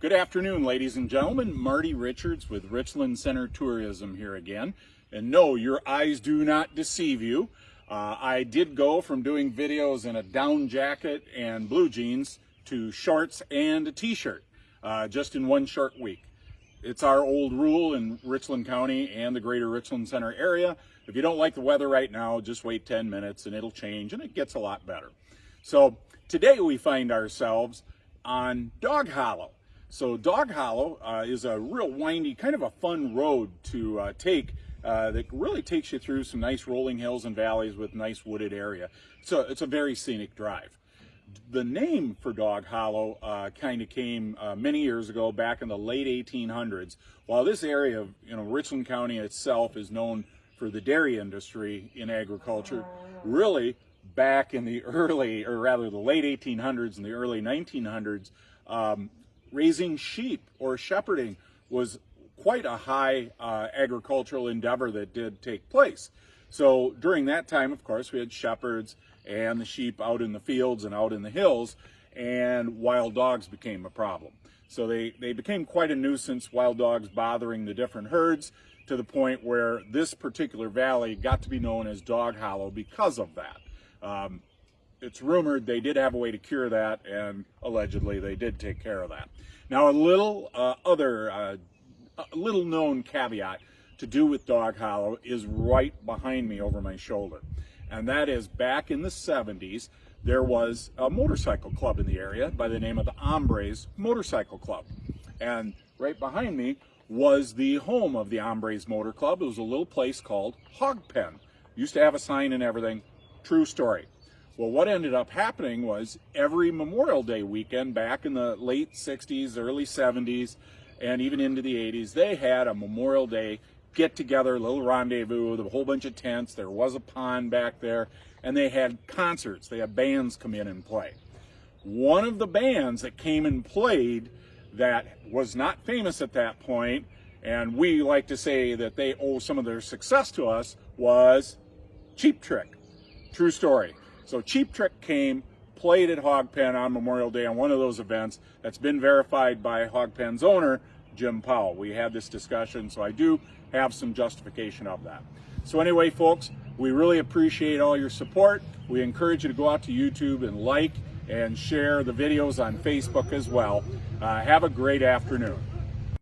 Good afternoon, ladies and gentlemen. Marty Richards with Richland Center Tourism here again. And no, your eyes do not deceive you. I did go from doing videos in a down jacket and blue jeans to shorts and a t-shirt just in one short week. It's our old rule in Richland County and the greater Richland Center area. If you don't like the weather right now, just wait 10 minutes and it'll change and it gets a lot better. So today we find ourselves on Dog Hollow. So Dog Hollow is a real windy, kind of a fun road to take that really takes you through some nice rolling hills and valleys with nice wooded area. So it's a very scenic drive. The name for Dog Hollow kind of came many years ago, back in the late 1800s. While this area of Richland County itself is known for the dairy industry in agriculture, really back in the early, or rather the late 1800s and the early 1900s, raising sheep or shepherding was quite a high agricultural endeavor that did take place. So during that time, of course, we had shepherds and the sheep out in the fields and out in the hills, and wild dogs became a problem. So they became quite a nuisance, wild dogs bothering the different herds, to the point where this particular valley got to be known as Dog Hollow because of that. It's rumored they did have a way to cure that, and allegedly they did take care of that. Now, a little little known caveat to do with Dog Hollow is right behind me over my shoulder. And that is, back in the 70s, there was a motorcycle club in the area by the name of the Hombres Motorcycle Club. And right behind me was the home of the Hombres Motor Club. It was a little place called Hog Pen. Used to have a sign and everything. True story. Well, what ended up happening was every Memorial Day weekend back in the late 60s, early 70s, and even into the 80s, they had a Memorial Day get-together, a little rendezvous with a whole bunch of tents. There was a pond back there, and they had concerts. They had bands come in and play. One of the bands that came and played that was not famous at that point, and we like to say that they owe some of their success to us, was Cheap Trick. True story. So Cheap Trick came, played at Hog Pen on Memorial Day on one of those events that's been verified by Hog Pen's owner, Jim Powell. We had this discussion, so I do have some justification of that. So anyway, folks, we really appreciate all your support. We encourage you to go out to YouTube and like and share the videos on Facebook as well. Have a great afternoon.